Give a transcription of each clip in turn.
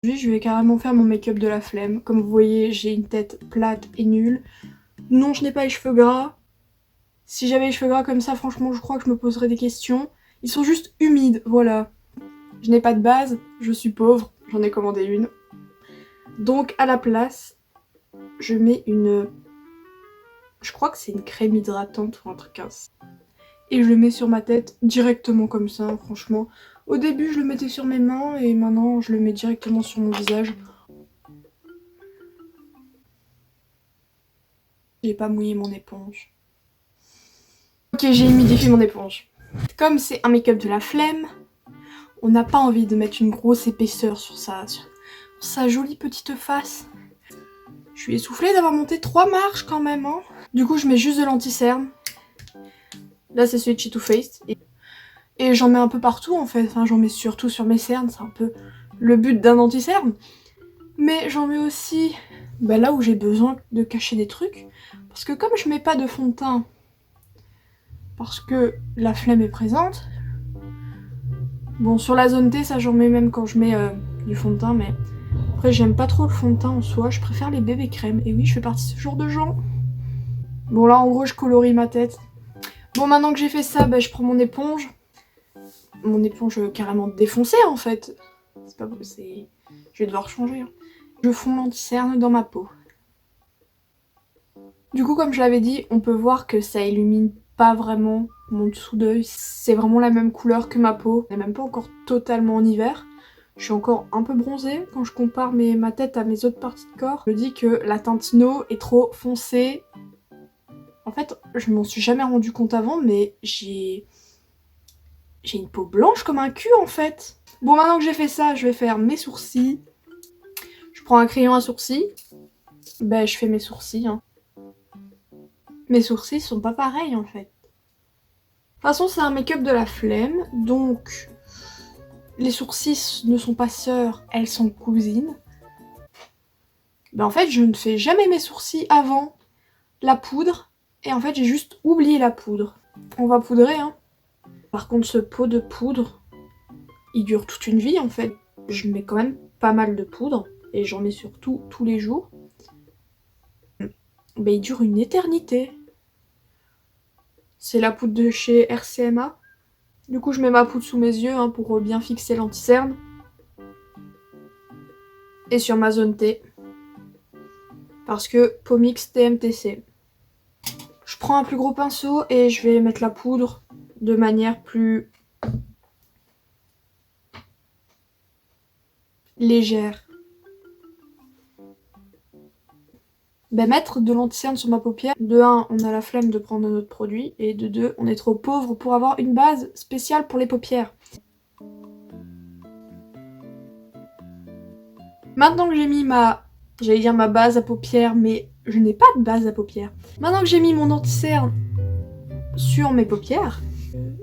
Aujourd'hui, je vais carrément faire mon make-up de la flemme. Comme vous voyez, j'ai une tête plate et nulle. Non, je n'ai pas les cheveux gras. Si j'avais les cheveux gras comme ça, franchement, je crois que je me poserais des questions. Ils sont juste humides, voilà. Je n'ai pas de base, je suis pauvre, j'en ai commandé une. Donc, à la place, je mets une... Je crois que c'est une crème hydratante ou un truc ainsi. Et je le mets sur ma tête directement comme ça, franchement. Au début, je le mettais sur mes mains et maintenant, je le mets directement sur mon visage. J'ai pas mouillé mon éponge. Ok, j'ai humidifié mon éponge. Comme c'est un make-up de la flemme, on n'a pas envie de mettre une grosse épaisseur sur sa jolie petite face. Je suis essoufflée d'avoir monté 3 marches quand même, hein. Du coup, je mets juste de l'anti-cerne. Là, c'est celui de chez Too Faced. Et j'en mets un peu partout, en fait. Enfin, j'en mets surtout sur mes cernes. C'est un peu le but d'un anti-cerne. Mais j'en mets aussi là où j'ai besoin de cacher des trucs. Parce que comme je mets pas de fond de teint, parce que la flemme est présente, bon, sur la zone T, ça j'en mets même quand je mets du fond de teint, mais après j'aime pas trop le fond de teint en soi, je préfère les bébés crèmes. Et oui, je fais partie de ce genre de gens. Bon, là en gros, je colorie ma tête. Bon, maintenant que j'ai fait ça, je prends mon éponge. Mon éponge carrément défoncée en fait. C'est pas beau, c'est... Je vais devoir changer. Hein. Je fonds l'anti-cerne dans ma peau. Du coup, comme je l'avais dit, on peut voir que ça illumine pas vraiment mon dessous d'œil. C'est vraiment la même couleur que ma peau. On n'est même pas encore totalement en hiver. Je suis encore un peu bronzée. Quand je compare ma tête à mes autres parties de corps, je me dis que la teinte Snow est trop foncée. En fait, je m'en suis jamais rendu compte avant, mais j'ai une peau blanche comme un cul en fait. Bon, maintenant que j'ai fait ça, je vais faire mes sourcils. Je prends un crayon à sourcils. Je fais mes sourcils. Hein. Mes sourcils sont pas pareils en fait. De toute façon, c'est un make-up de la flemme, donc les sourcils ne sont pas sœurs, elles sont cousines. En fait, je ne fais jamais mes sourcils avant la poudre, et en fait, j'ai juste oublié la poudre. On va poudrer, hein. Par contre, ce pot de poudre, il dure toute une vie, en fait. Je mets quand même pas mal de poudre, et j'en mets surtout tous les jours. Il dure une éternité. C'est la poudre de chez RCMA. Du coup, je mets ma poudre sous mes yeux hein, pour bien fixer l'anti-cerne. Et sur ma zone T. Parce que Pomix TMTC. Je prends un plus gros pinceau et je vais mettre la poudre de manière plus légère. Mettre de l'anti-cerne sur ma paupière, de 1, on a la flemme de prendre notre produit, et de 2, on est trop pauvre pour avoir une base spéciale pour les paupières. Maintenant que j'ai mis j'allais dire ma base à paupières, mais je n'ai pas de base à paupières. Maintenant que j'ai mis mon anti-cerne sur mes paupières...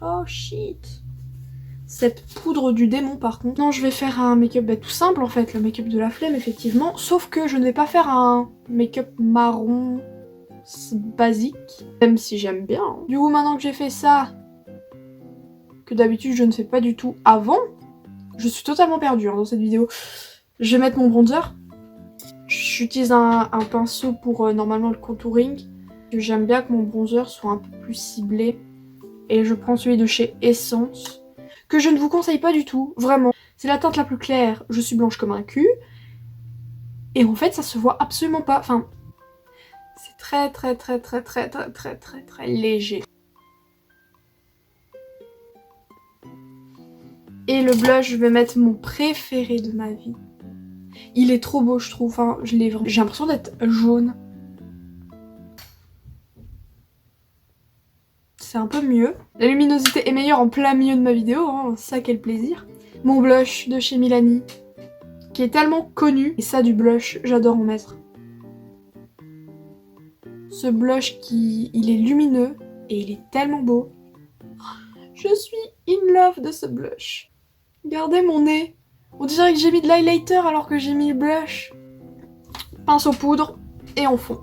Oh shit. Cette poudre du démon par contre. Non, je vais faire un make-up tout simple en fait, le make-up de la flemme effectivement. Sauf que je ne vais pas faire un make-up marron basique, même si j'aime bien. Hein. Du coup, maintenant que j'ai fait ça, que d'habitude je ne fais pas du tout avant, je suis totalement perdue hein, dans cette vidéo. Je vais mettre mon bronzer. J'utilise un pinceau pour normalement le contouring. J'aime bien que mon bronzer soit un peu plus ciblé. Et je prends celui de chez Essence. Que je ne vous conseille pas du tout, vraiment. C'est la teinte la plus claire, je suis blanche comme un cul. Et en fait, ça se voit absolument pas. Enfin, c'est très très léger. Et le blush, je vais mettre mon préféré de ma vie. Il est trop beau, je trouve. Enfin, j'ai l'impression d'être jaune. C'est un peu mieux. La luminosité est meilleure en plein milieu de ma vidéo, hein. Ça quel plaisir. Mon blush de chez Milani, qui est tellement connu. Et ça du blush, j'adore en mettre. Ce blush il est lumineux et il est tellement beau. Je suis in love de ce blush. Regardez mon nez. On dirait que j'ai mis de l'highlighter alors que j'ai mis le blush. Pinceau poudre et on fond.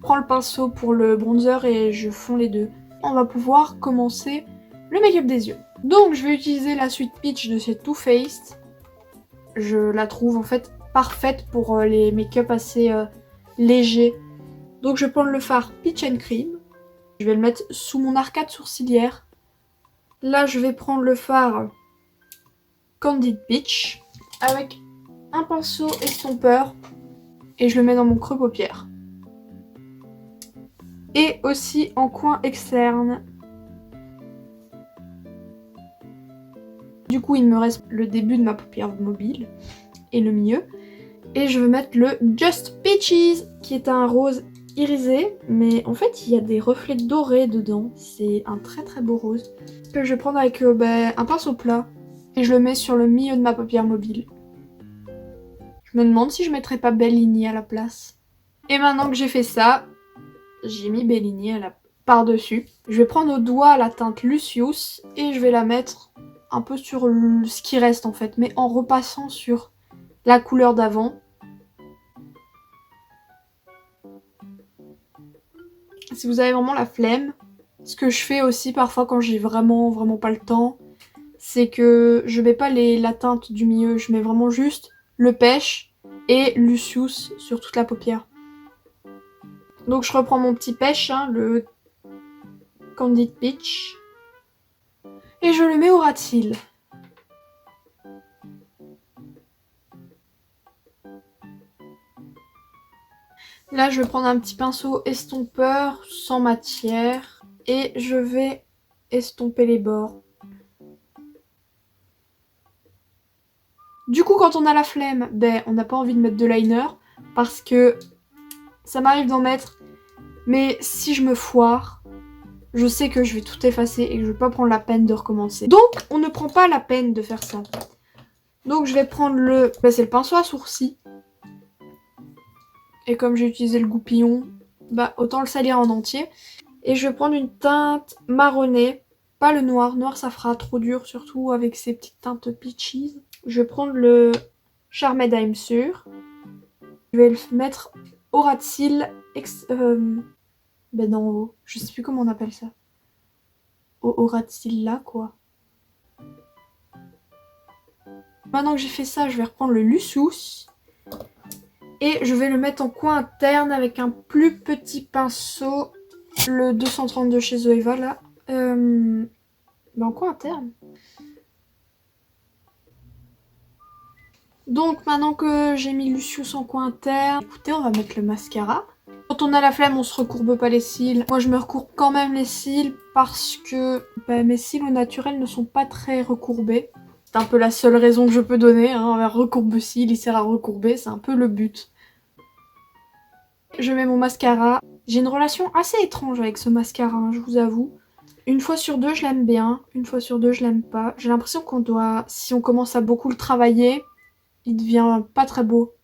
Je prends le pinceau pour le bronzer et je fonds les deux. On va pouvoir commencer le make-up des yeux. Donc je vais utiliser la suite Peach de chez Too Faced. Je la trouve en fait parfaite pour les make-up assez légers. Donc je vais prendre le fard Peach and Cream. Je vais le mettre sous mon arcade sourcilière. Là je vais prendre le fard Candid Peach avec un pinceau estompeur et je le mets dans mon creux paupière. Et aussi en coin externe. Du coup il me reste le début de ma paupière mobile et le milieu. Et je vais mettre le Just Peaches qui est un rose irisé, mais en fait il y a des reflets dorés dedans. C'est un très très beau rose que je vais prendre avec un pinceau plat et je le mets sur le milieu de ma paupière mobile. Je me demande si je mettrais pas Bellini à la place. Et maintenant que j'ai fait ça, j'ai mis Bellini par-dessus. Je vais prendre au doigt la teinte Lucius et je vais la mettre un peu sur ce qui reste en fait, mais en repassant sur la couleur d'avant. Si vous avez vraiment la flemme, ce que je fais aussi parfois quand j'ai vraiment pas le temps, c'est que je mets pas la teinte du milieu, je mets vraiment juste le pêche et Lucius sur toute la paupière. Donc je reprends mon petit pêche, hein, le Candid Peach, et je le mets au ras de cils. Là je vais prendre un petit pinceau estompeur sans matière et je vais estomper les bords. Du coup quand on a la flemme, on n'a pas envie de mettre de liner parce que ça m'arrive d'en mettre, mais si je me foire, je sais que je vais tout effacer et que je vais pas prendre la peine de recommencer. Donc on ne prend pas la peine de faire ça. Donc je vais prendre c'est le pinceau à sourcils. Et comme j'ai utilisé le goupillon, autant le salir en entier. Et je vais prendre une teinte marronnée, pas le noir. Noir ça fera trop dur, surtout avec ces petites teintes peaches. Je vais prendre le Charmed I'm Sur. Je vais le mettre au ras de cils, d'en haut. Je sais plus comment on appelle ça. Au ras de cils là, quoi. Maintenant que j'ai fait ça, je vais reprendre le Lucius. Et je vais le mettre en coin interne avec un plus petit pinceau. Le 232 chez Zoeva, là. En coin interne. Donc maintenant que j'ai mis Lucius en coin interne, écoutez, on va mettre le mascara. Quand on a la flemme, on se recourbe pas les cils. Moi, je me recourbe quand même les cils parce que mes cils au naturel ne sont pas très recourbés. C'est un peu la seule raison que je peux donner. Hein. Un recourbe-cils, il sert à recourber, c'est un peu le but. Je mets mon mascara. J'ai une relation assez étrange avec ce mascara, hein, je vous avoue. Une fois sur deux, je l'aime bien. Une fois sur deux, je l'aime pas. J'ai l'impression qu'on doit... Si on commence à beaucoup le travailler, il devient pas très beau.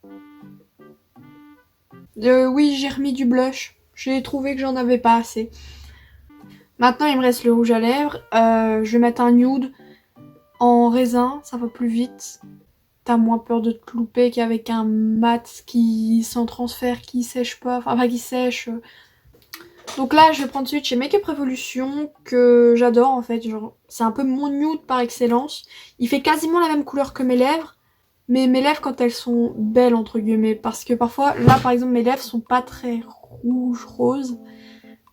Oui, j'ai remis du blush. J'ai trouvé que j'en avais pas assez. Maintenant, il me reste le rouge à lèvres. Je vais mettre un nude en raisin, ça va plus vite. T'as moins peur de te louper qu'avec un mat qui sans transfert, qui sèche pas, enfin pas qui sèche. Donc là, je vais prendre celui de chez Make Up Revolution que j'adore en fait. C'est un peu mon nude par excellence. Il fait quasiment la même couleur que mes lèvres. Mais mes lèvres quand elles sont belles entre guillemets. Parce que parfois, là par exemple, mes lèvres sont pas très rouges, roses.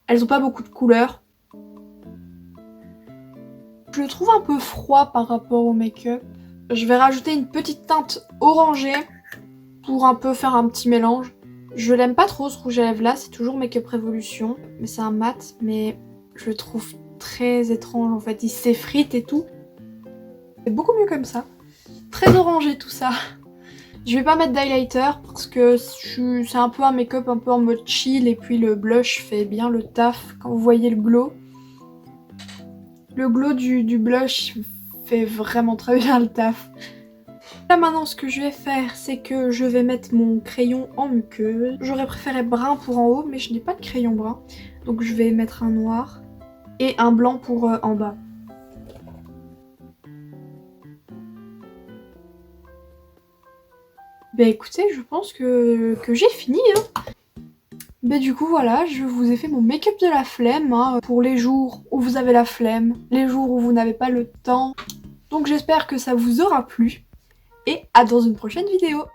Elles ont pas beaucoup de couleurs. Je le trouve un peu froid par rapport au make-up. Je vais rajouter une petite teinte orangée pour un peu faire un petit mélange. Je l'aime pas trop ce rouge à lèvres là, c'est toujours Make Up Revolution. Mais c'est un mat, mais je le trouve très étrange en fait. Il s'effrite et tout. C'est beaucoup mieux comme ça. Très orangé tout ça. Je vais pas mettre d'highlighter parce que c'est un peu un make-up un peu en mode chill et puis le blush fait bien le taf quand vous voyez le glow. Le glow du blush fait vraiment très bien le taf. Là maintenant ce que je vais faire c'est que je vais mettre mon crayon en muqueuse. J'aurais préféré brun pour en haut mais je n'ai pas de crayon brun. Donc je vais mettre un noir et un blanc pour en bas. Écoutez, je pense que j'ai fini. Hein. Mais du coup voilà, je vous ai fait mon make-up de la flemme hein, pour les jours où vous avez la flemme, les jours où vous n'avez pas le temps. Donc j'espère que ça vous aura plu et à dans une prochaine vidéo.